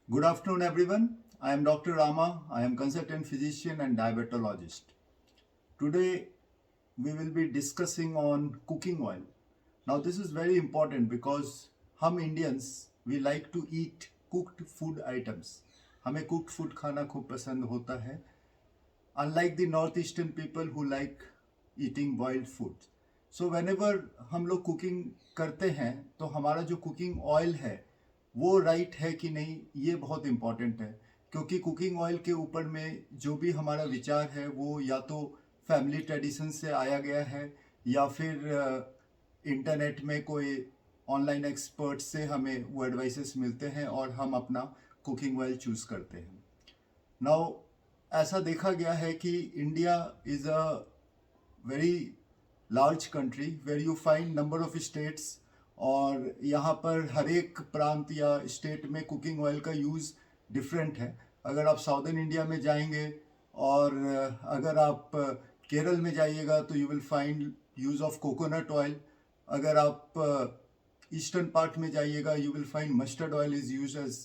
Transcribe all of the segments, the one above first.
Good afternoon, everyone. I am Dr. Rama. I am consultant physician and diabetologist. Today, we will be discussing on cooking oil. Now, this is very important because हम Indians we like to eat cooked food items. हमें cooked food खाना खूब पसंद होता है. Unlike the northeastern people who like eating boiled food. So whenever हम लोग cooking करते हैं तो हमारा जो cooking oil है वो राइट है कि नहीं, ये बहुत इम्पॉर्टेंट है. क्योंकि कुकिंग ऑयल के ऊपर में जो भी हमारा विचार है वो या तो फैमिली ट्रेडिशन से आया गया है या फिर इंटरनेट में कोई ऑनलाइन एक्सपर्ट से हमें वो एडवाइसेस मिलते हैं और हम अपना कुकिंग ऑयल चूज़ करते हैं. नाउ ऐसा देखा गया है कि India is a very large country where you find number of states, और यहाँ पर हर एक प्रांत या स्टेट में कुकिंग ऑयल का यूज़ डिफरेंट है. अगर आप साउदर्न इंडिया में जाएंगे और अगर आप केरल में जाइएगा तो you will find use of coconut oil. अगर आप ईस्टर्न पार्ट में जाइएगा you will find mustard oil is use as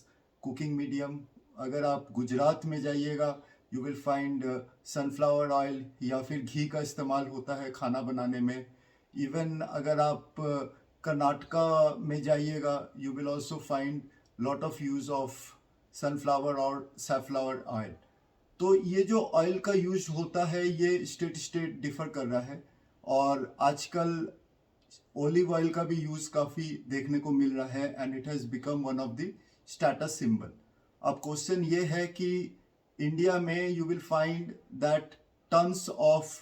cooking medium. अगर आप गुजरात में जाइएगा you will find sunflower oil या फिर घी का इस्तेमाल होता है खाना बनाने में. इवन अगर आप कर्नाटका में जाइएगा you will also find lot of use of sunflower और सैफ्लावर ऑयल. तो ये जो ऑयल का यूज होता है ये स्टेट स्टेट डिफर कर रहा है, और आजकल ओलिव ऑयल का भी यूज़ काफ़ी देखने को मिल रहा है and it has become one of the status symbol. अब क्वेश्चन ये है कि इंडिया में you will find that tons of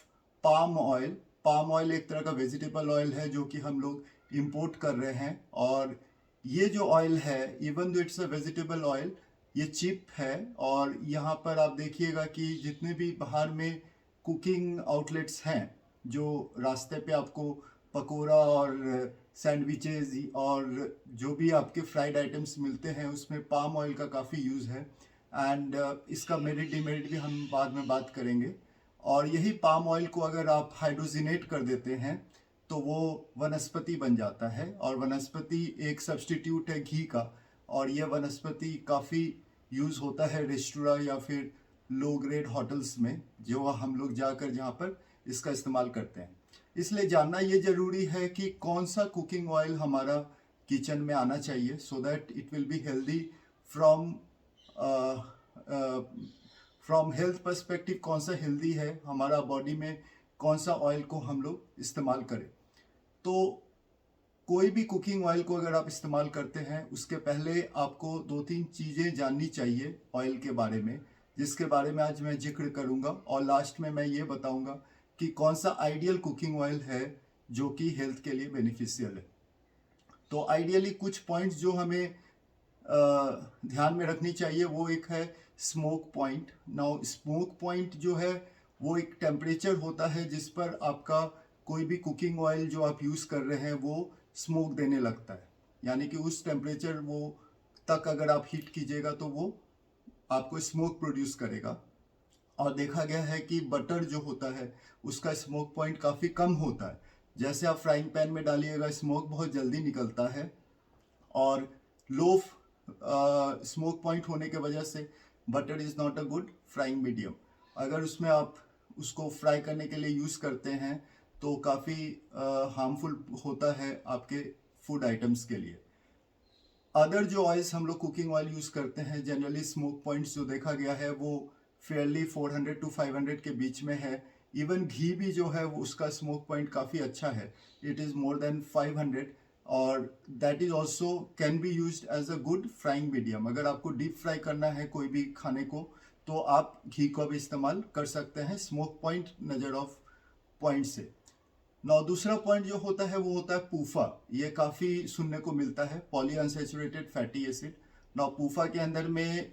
palm oil. Palm oil एक तरह का वेजिटेबल ऑयल है जो कि हम लोग इंपोर्ट कर रहे हैं, और ये जो ऑयल है even though it's a vegetable oil ये चिप है. और यहाँ पर आप देखिएगा कि जितने भी बाहर में कुकिंग आउटलेट्स हैं जो रास्ते पे आपको पकोड़ा और सैंडविचेस और जो भी आपके फ्राइड आइटम्स मिलते हैं उसमें पाम ऑयल का काफ़ी यूज़ है. एंड इसका मेरिट डिमेरिट भी हम बाद में बात करेंगे. और यही पाम ऑयल को अगर आप हाइड्रोजिनेट कर देते हैं तो वो वनस्पति बन जाता है, और वनस्पति एक सब्स्टिट्यूट है घी का. और यह वनस्पति काफ़ी यूज़ होता है रेस्टोरेंट या फिर लो ग्रेड होटल्स में जो हम लोग जाकर जहाँ पर इसका इस्तेमाल करते हैं. इसलिए जानना ये ज़रूरी है कि कौन सा कुकिंग ऑयल हमारा किचन में आना चाहिए so that it will be healthy from health perspective. कौन सा हेल्दी है हमारा बॉडी में, कौन सा ऑयल को हम लोग इस्तेमाल करें. तो कोई भी कुकिंग ऑयल को अगर आप इस्तेमाल करते हैं उसके पहले आपको 2-3 चीज़ें जाननी चाहिए ऑयल के बारे में, जिसके बारे में आज मैं जिक्र करूंगा. और लास्ट में मैं ये बताऊंगा कि कौन सा आइडियल कुकिंग ऑयल है जो कि हेल्थ के लिए बेनिफिशियल है. तो आइडियली कुछ पॉइंट्स जो हमें ध्यान में रखनी चाहिए वो एक है smoke point. Now smoke point जो है वो एक टेम्परेचर होता है जिस पर आपका कोई भी कुकिंग ऑयल जो आप यूज़ कर रहे हैं वो स्मोक देने लगता है. यानी कि उस टेम्परेचर वो तक अगर आप हीट कीजिएगा तो वो आपको स्मोक प्रोड्यूस करेगा. और देखा गया है कि बटर जो होता है उसका स्मोक पॉइंट काफ़ी कम होता है. जैसे आप फ्राइंग पैन में डालिएगा स्मोक बहुत जल्दी निकलता है, और लो स्मोक पॉइंट होने के वजह से butter is not a good frying medium. अगर उसमें आप उसको फ्राई करने के लिए यूज़ करते हैं तो काफ़ी हार्मफुल होता है आपके फूड आइटम्स के लिए. अदर जो ऑयल्स हम लोग कुकिंग ऑयल यूज़ करते हैं जनरली स्मोक पॉइंट्स जो देखा गया है वो फेयरली 400 to 500 के बीच में है. इवन घी भी जो है वो उसका स्मोक पॉइंट काफ़ी अच्छा है, इट इज़ मोर देन 500. और that is also can be use as a good frying medium. अगर आपको डीप फ्राई करना है कोई भी खाने को तो आप घी का भी इस्तेमाल कर सकते हैं स्मोक पॉइंट नज़र ऑफ पॉइंट से. नौ दूसरा पॉइंट जो होता है वो होता है पूफा. ये काफ़ी सुनने को मिलता है, पॉली अनसैचुरेटेड फैटी एसिड. नौ पूफा के अंदर में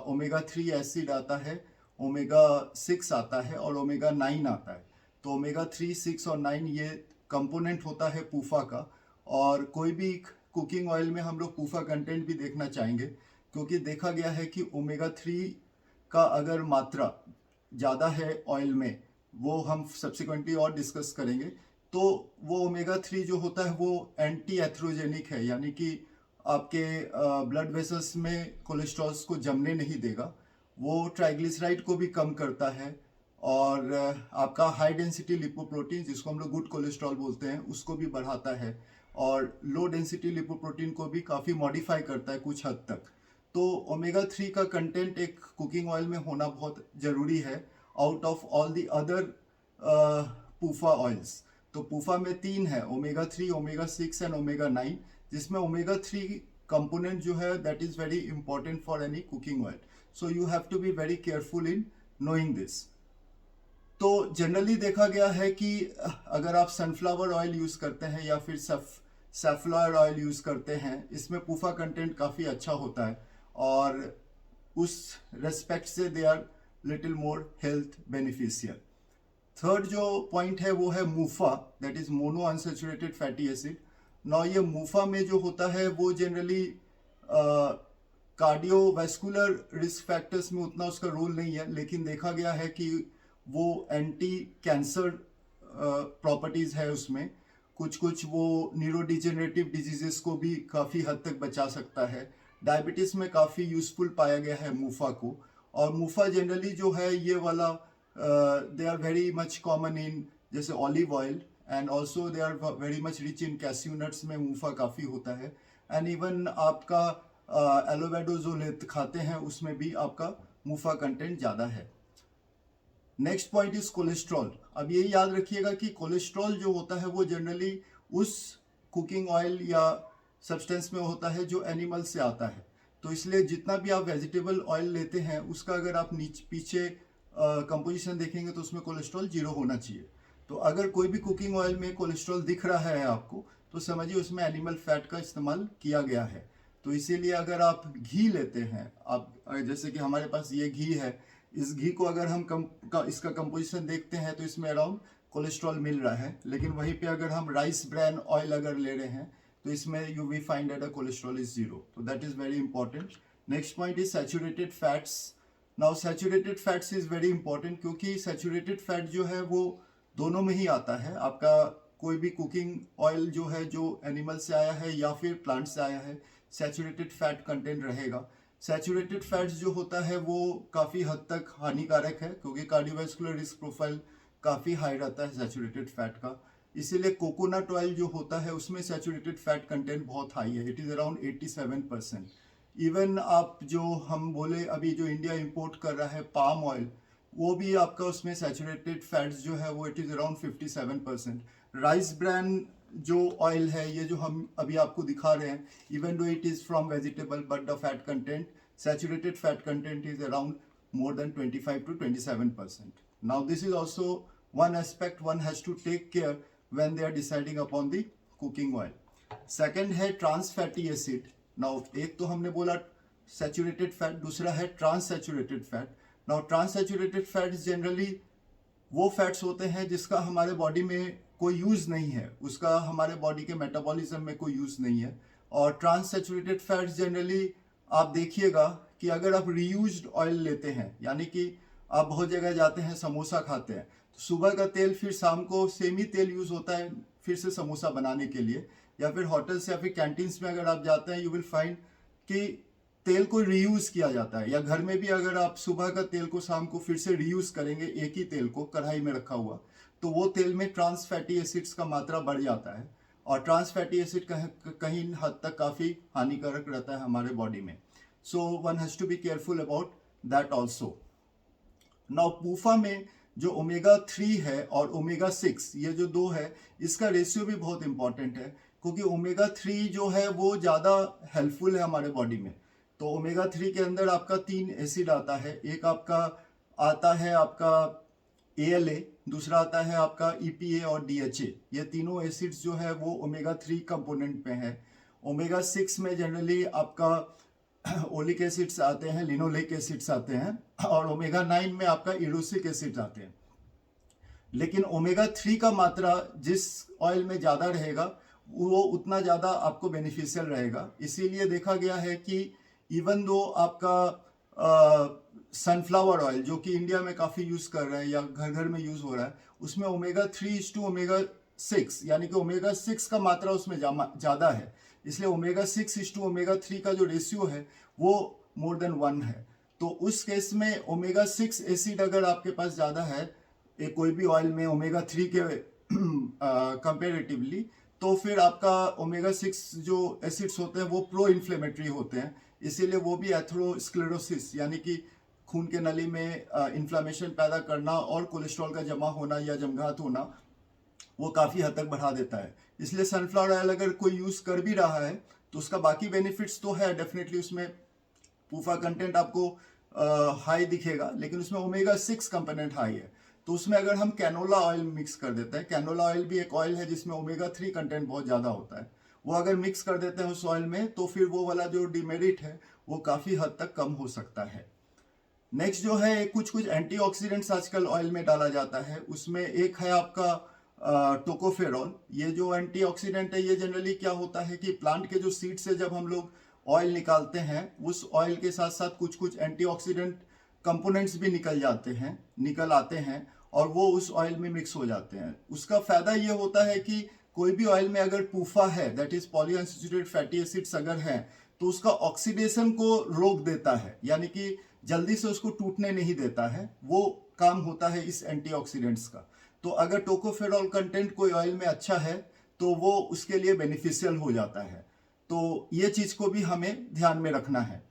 ओमेगा 3 एसिड आता है, ओमेगा 6 आता है और ओमेगा 9 आता है. तो ओमेगा 3, 6 और 9 ये कंपोनेंट होता है पूफा का. और कोई भी कुकिंग ऑयल में हम लोग पूफा कंटेंट भी देखना चाहेंगे, क्योंकि देखा गया है कि ओमेगा 3 का अगर मात्रा ज़्यादा है ऑयल में, वो हम सब्सिक्वेंटली और डिस्कस करेंगे, तो वो ओमेगा 3 जो होता है वो एंटी एथ्रोजेनिक है. यानी कि आपके ब्लड वेसल्स में कोलेस्ट्रॉल्स को जमने नहीं देगा, वो ट्राइग्लिसराइड को भी कम करता है, और आपका हाई डेंसिटी लिपोप्रोटीन जिसको हम लोग गुड कोलेस्ट्रॉल बोलते हैं उसको भी बढ़ाता है, और लो डेंसिटी लिपोप्रोटीन को भी काफ़ी मॉडिफाई करता है कुछ हद तक। तो ओमेगा 3 का कंटेंट एक कुकिंग ऑयल में होना बहुत ज़रूरी है out of all the other पूफा oils. तो पूफा में 3 है, ओमेगा 3, ओमेगा 6 एंड ओमेगा 9, जिसमें ओमेगा 3 कंपोनेंट जो है that is very important for any cooking oil. So you have to be very careful in knowing this. तो जनरली देखा गया है कि अगर आप सनफ्लावर ऑयल यूज़ करते हैं या फिर सैफलॉयर ऑयल यूज़ करते हैं, इसमें पूफा कंटेंट काफ़ी अच्छा होता है, और उस रेस्पेक्ट से they are little more health beneficial. Third जो पॉइंट है वो है MUFA, that is mono unsaturated fatty acid. ना ये मूफा में जो होता है वो जनरली कार्डियोवैस्कुलर रिस्क फैक्टर्स में उतना उसका रोल नहीं है, लेकिन देखा गया है कि वो एंटी कैंसर प्रॉपर्टीज़ है उसमें, कुछ वो न्यूरोडिजेनरेटिव डिजीजेस को भी काफ़ी हद तक बचा सकता है। डायबिटीज़ में काफ़ी यूज़फुल पाया गया है मूफा को, और मूफा जनरली जो है ये वाला they are very much common in जैसे olive oil, and also they are very much rich in cashew nuts में मूफा काफ़ी होता है, एंड इवन आपका एलोवेडो जो खाते हैं उसमें भी आपका मूफा कंटेंट ज़्यादा है। Next point is cholesterol. अब ये याद रखिएगा कि कोलेस्ट्रॉल जो होता है वो जनरली उस कुकिंग ऑयल या सब्सटेंस में होता है जो एनिमल से आता है, तो इसलिए जितना भी आप वेजिटेबल ऑयल लेते हैं उसका अगर आप पीछे कंपोजिशन देखेंगे तो उसमें कोलेस्ट्रॉल 0 होना चाहिए। तो अगर कोई भी कुकिंग ऑयल में कोलेस्ट्रॉल दिख रहा है आपको, तो समझिए उसमें एनिमल फैट का इस्तेमाल किया गया है। तो इसीलिए अगर आप घी लेते हैं, आप जैसे कि हमारे पास ये घी है, इस घी को अगर हम इसका कंपोजिशन देखते हैं तो इसमें अराउंड कोलेस्ट्रॉल मिल रहा है, लेकिन वहीं पे अगर हम राइस ब्रैन ऑयल अगर ले रहे हैं तो इसमें you we find that cholesterol is 0। तो that is very important. Next point is saturated fats. Now saturated fats is very important, क्योंकि सैचुरेटेड फैट जो है वो दोनों में ही आता है। आपका कोई भी कुकिंग ऑयल जो है जो एनिमल से आया है या फिर प्लांट से आया है, सैचुरेटेड फैट कंटेंट रहेगा। सैचुरेटेड फैट्स जो होता है वो काफ़ी हद तक हानिकारक है, क्योंकि कार्डियोवैस्कुलर रिस्क प्रोफाइल काफ़ी हाई रहता है सैचुरेटेड फैट का। इसीलिए कोकोनट ऑयल जो होता है उसमें सैचुरेटेड फैट कंटेंट बहुत हाई है, इट इज़ अराउंड 87%। इवन आप जो हम बोले अभी जो इंडिया इंपोर्ट कर रहा है पाम ऑयल, वो भी आपका उसमें सैचुरेटेड फैट्स जो है वो it is around 57%। Rice bran जो ऑयल है, ये जो हम अभी आपको दिखा रहे हैं, even though it is from vegetable but the fat content, saturated fat content is around more than 25 to 27%. Now this is also one aspect one has to take care when they are deciding upon the cooking oil. Second है trans fatty acid. Now एक तो हमने बोला saturated fat, दूसरा है trans saturated fat. Now trans saturated fats generally वो fats होते हैं जिसका हमारे बॉडी में कोई यूज़ नहीं है, उसका हमारे बॉडी के मेटाबॉलिज्म में कोई यूज़ नहीं है। और ट्रांस सैचुरेटेड फैट्स जनरली आप देखिएगा कि अगर आप रीयूज्ड ऑयल लेते हैं, यानी कि आप बहुत जगह जाते हैं समोसा खाते हैं, तो सुबह का तेल फिर शाम को सेम ही तेल यूज़ होता है फिर से समोसा बनाने के लिए, या फिर होटल्स या फिर कैंटीन्स में अगर आप जाते हैं यू विल फाइंड कि तेल को रीयूज़ किया जाता है। या घर में भी अगर आप सुबह का तेल को शाम को फिर से रीयूज़ करेंगे, एक ही तेल को कढ़ाई में रखा हुआ, तो वो तेल में ट्रांस फैटी एसिड्स का मात्रा बढ़ जाता है, और ट्रांस फैटी एसिड कहीं हद तक काफ़ी हानिकारक रहता है हमारे बॉडी में। So one has to be careful about that also. Now PUFA में जो ओमेगा 3 है और ओमेगा 6, ये जो दो है, इसका रेशियो भी बहुत इंपॉर्टेंट है, क्योंकि ओमेगा 3 जो है वो ज़्यादा हेल्पफुल है हमारे बॉडी में। तो ओमेगा 3 के अंदर आपका 3 एसिड आता है, एक आपका आता है आपका ALA, दूसरा आता है आपका EPA और DHA। ये तीनों एसिड्स जो है वो ओमेगा 3 कंपोनेंट पे है। ओमेगा 6 में जनरली आपका ओलिक एसिड्स आते हैं, लिनोलिक एसिड्स आते हैं, और ओमेगा 9 में आपका इरोसिक एसिड्स आते हैं। लेकिन ओमेगा 3 का मात्रा जिस ऑयल में ज़्यादा रहेगा वो उतना ज़्यादा आपको बेनिफिशियल रहेगा। इसीलिए देखा गया है कि इवन दो आपका सनफ्लावर ऑयल जो कि इंडिया में काफ़ी यूज़ कर रहे हैं या घर घर में यूज़ हो रहा है, उसमें ओमेगा 3 to ओमेगा 6, यानी कि ओमेगा 6 का मात्रा उसमें ज़्यादा है। इसलिए ओमेगा 6 इज टू ओमेगा 3 का जो रेशियो है वो मोर देन 1 है। तो उस केस में ओमेगा 6 एसिड अगर आपके पास ज़्यादा है कोई भी ऑयल में ओमेगा 3 के कंपेरेटिवली, तो फिर आपका ओमेगा 6 जो एसिड्स होते हैं वो प्रो इन्फ्लेमेटरी होते हैं, इसीलिए वो भी एथेरोस्क्लेरोसिस यानी कि खून के नली में इन्फ्लामेशन पैदा करना और कोलेस्ट्रॉल का जमा होना या जमघात होना वो काफ़ी हद तक बढ़ा देता है। इसलिए सनफ्लावर ऑयल अगर कोई यूज़ कर भी रहा है तो उसका बाकी बेनिफिट्स तो है डेफिनेटली, उसमें पूफा कंटेंट आपको हाई दिखेगा, लेकिन उसमें ओमेगा 6 कंपोनेंट हाई है। तो उसमें अगर हम कैनोला ऑयल मिक्स कर देते हैं, कैनोला ऑयल भी एक ऑयल है जिसमें ओमेगा 3 कंटेंट बहुत ज़्यादा होता है, वो अगर मिक्स कर देते हैं उस ऑयल में तो फिर वो वाला जो डिमेरिट है वो काफ़ी हद तक कम हो सकता है। नेक्स्ट जो है कुछ कुछ एंटीऑक्सीडेंट्स आजकल ऑयल में डाला जाता है, उसमें एक है आपका टोकोफेरॉल। ये जो एंटीऑक्सीडेंट है ये जनरली क्या होता है कि प्लांट के जो सीड से जब हम लोग ऑयल निकालते हैं उस ऑयल के साथ साथ कुछ कुछ एंटीऑक्सीडेंट कंपोनेंट्स भी निकल आते हैं और वो उस ऑयल में मिक्स हो जाते हैं। उसका फायदा ये होता है कि कोई भी ऑयल में अगर पूफा है, that is polyunsaturated fatty acids अगर हैं, तो उसका ऑक्सीडेशन को रोक देता है, यानी कि जल्दी से उसको टूटने नहीं देता है। वो काम होता है इस एंटीऑक्सीडेंट्स का। तो अगर टोकोफेरॉल कंटेंट कोई ऑयल में अच्छा है तो वो उसके लिए बेनिफिशियल हो जाता है। तो ये चीज को भी हमें ध्यान में रखना है।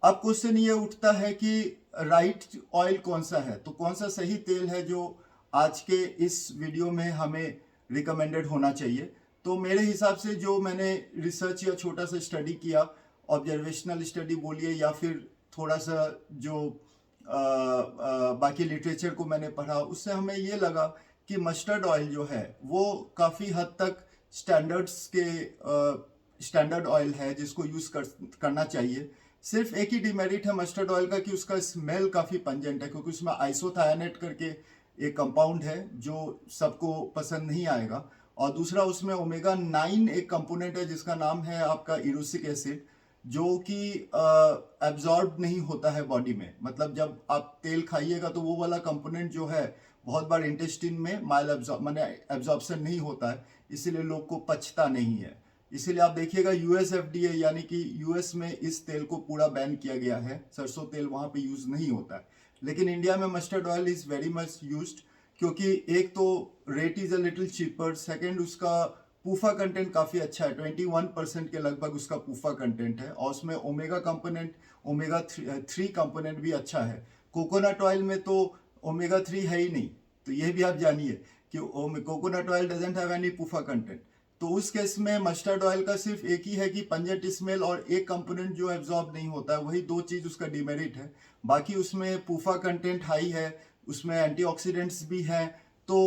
अब क्वेश्चन ये उठता है कि राइट ऑयल कौन सा है, तो कौन सा सही तेल है जो आज के इस वीडियो में हमें रिकमेंडेड होना चाहिए। तो मेरे हिसाब से जो मैंने रिसर्च या छोटा सा स्टडी किया, ऑब्जर्वेशनल स्टडी बोलिए या फिर थोड़ा सा जो बाकी लिटरेचर को मैंने पढ़ा, उससे हमें ये लगा कि मस्टर्ड ऑयल जो है वो काफ़ी हद तक स्टैंडर्ड ऑयल है जिसको यूज़ करना चाहिए। सिर्फ एक ही डिमेरिट है मस्टर्ड ऑयल का कि उसका स्मेल काफ़ी पंजेंट है, क्योंकि उसमें आइसोथायनेट करके एक कंपाउंड है जो सबको पसंद नहीं आएगा। और दूसरा उसमें ओमेगा 9 एक कंपोनेंट है जिसका नाम है आपका इरोसिक एसिड, जो कि एब्जॉर्ब नहीं होता है बॉडी में। मतलब जब आप तेल खाइएगा तो वो वाला कंपोनेंट जो है बहुत बार इंटेस्टिन में माइल एब्जॉर्प्शन नहीं होता है, इसीलिए लोग को पचता नहीं है। इसीलिए आप देखिएगा यूएस एफडीए यानी कि यूएस में इस तेल को पूरा बैन किया गया है, सरसों तेल वहाँ पे यूज़ नहीं होता है। लेकिन इंडिया में mustard oil is very much used, क्योंकि एक तो rate is a little cheaper, second उसका पूफा कंटेंट काफ़ी अच्छा है, 21% के लगभग उसका पूफा कंटेंट है, और उसमें ओमेगा कंपोनेंट ओमेगा 3 कंपोनेंट भी अच्छा है। कोकोनट ऑयल में तो ओमेगा 3 है ही नहीं, तो ये भी आप जानिए कि coconut oil doesn't have any पूफा content. तो उस केस में मस्टर्ड ऑयल का सिर्फ एक ही है कि पंजेंट स्मेल और एक कंपोनेंट जो एब्जॉर्ब नहीं होता है, वही दो चीज़ उसका डिमेरिट है। बाकी उसमें पूफा कंटेंट हाई है, उसमें एंटीऑक्सीडेंट्स भी हैं, तो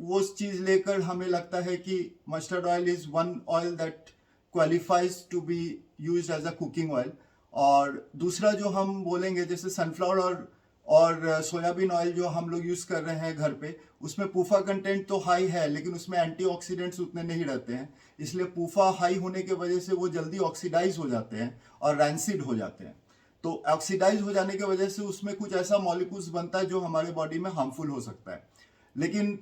वो चीज़ लेकर हमें लगता है कि mustard oil is one oil that qualifies to be used as a cooking oil. और दूसरा जो हम बोलेंगे जैसे सनफ्लावर और सोयाबीन ऑयल जो हम लोग यूज़ कर रहे हैं घर पे, उसमें पूफा कंटेंट तो हाई है लेकिन उसमें एंटीऑक्सीडेंट्स उतने नहीं रहते हैं, इसलिए पूफा हाई होने के वजह से वो जल्दी ऑक्सीडाइज हो जाते हैं और रैंसिड हो जाते हैं। तो ऑक्सीडाइज हो जाने की वजह से उसमें कुछ ऐसा मॉलिक्यूल्स बनता है जो हमारे बॉडी में हार्मफुल हो सकता है। लेकिन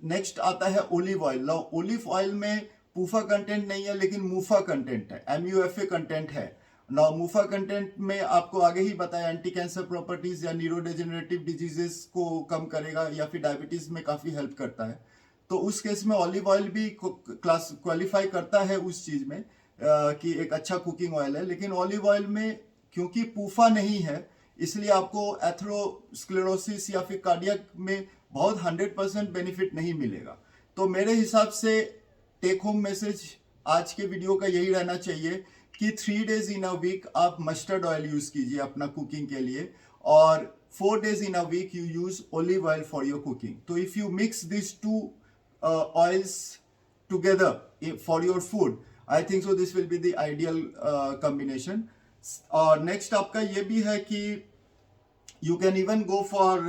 नेक्स्ट आता है ओलिव ऑयल। ओलिव ऑयल में पूफा कंटेंट नहीं है लेकिन मूफा कंटेंट है, MUFA कंटेंट है। नाउ मूफा कंटेंट में आपको आगे ही बताया एंटी कैंसर प्रॉपर्टीज या न्यूरोडेजेनरेटिव डिजीजेस को कम करेगा या फिर डायबिटीज में काफ़ी हेल्प करता है। तो उस केस में ऑलिव ऑयल भी क्वालिफाई करता है उस चीज़ में कि एक अच्छा कुकिंग ऑयल है। लेकिन ऑलिव ऑयल में क्योंकि पूफा नहीं है इसलिए आपको एथेरोस्क्लेरोसिस या फिर कार्डियक में बहुत 100% बेनिफिट नहीं मिलेगा। तो मेरे हिसाब से टेक होम मैसेज आज के वीडियो का यही रहना चाहिए कि 3 days इन अ वीक आप मस्टर्ड ऑयल यूज़ कीजिए अपना कुकिंग के लिए, और 4 days in a week you use olive oil for your cooking. तो if you mix this two oils together for your food, I think so this will be the ideal combination. और next आपका ये भी है कि you can even go for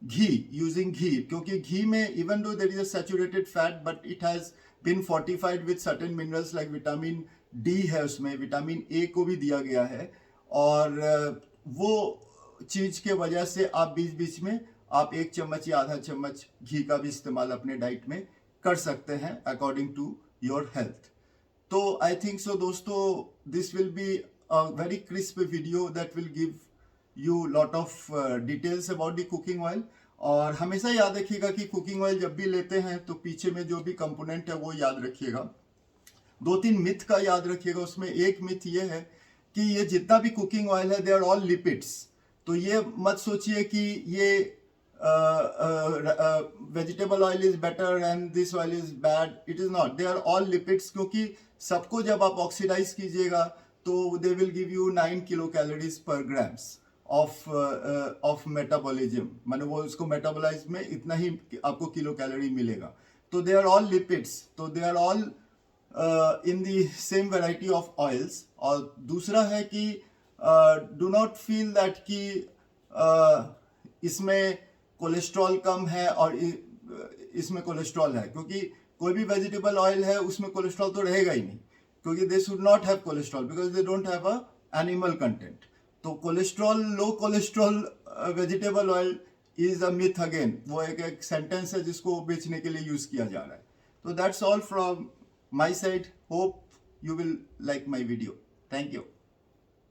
ghee, using ghee, क्योंकि घी में even though there is a saturated fat but it has been fortified with certain minerals like vitamin D है, उसमें विटामिन ए को भी दिया गया है, और वो चीज़ के वजह से आप बीच बीच में आप 1 चम्मच या आधा चम्मच घी का भी इस्तेमाल अपने डाइट में कर सकते हैं अकॉर्डिंग टू योर हेल्थ। तो आई थिंक सो दोस्तों this will be a very crisp video that will give you lot of details about the cooking oil. और हमेशा याद रखिएगा कि कुकिंग ऑयल जब भी लेते हैं तो पीछे में जो भी कंपोनेंट है वो याद रखिएगा। 2-3 मिथ का याद रखिएगा। उसमें एक मिथ ये है कि ये जितना भी कुकिंग ऑयल है दे आर ऑल लिपिड्स। तो ये मत सोचिए कि ये vegetable oil is better and this oil is bad, it is not, they are all lipids. क्योंकि सबको जब आप ऑक्सीडाइज कीजिएगा तो they will give you 9 kilo calories per grams of metabolism, माने वो उसको मेटाबोलाइज में इतना ही आपको किलो कैलोरी मिलेगा। तो दे आर ऑल लिपिड्स, तो they are all in the same variety of oils. और दूसरा है कि डू नॉट फील दैट कि इसमें कोलेस्ट्रॉल कम है और इसमें कोलेस्ट्रॉल है, क्योंकि कोई भी वेजिटेबल ऑयल है उसमें कोलेस्ट्रॉल तो रहेगा ही नहीं, क्योंकि they should not have cholesterol because they don't have a animal content. तो cholesterol, low cholesterol vegetable oil is a myth again, वो एक सेंटेंस है जिसको बेचने के लिए यूज किया जा रहा है। तो that's all from my side, hope you will like my video. Thank you.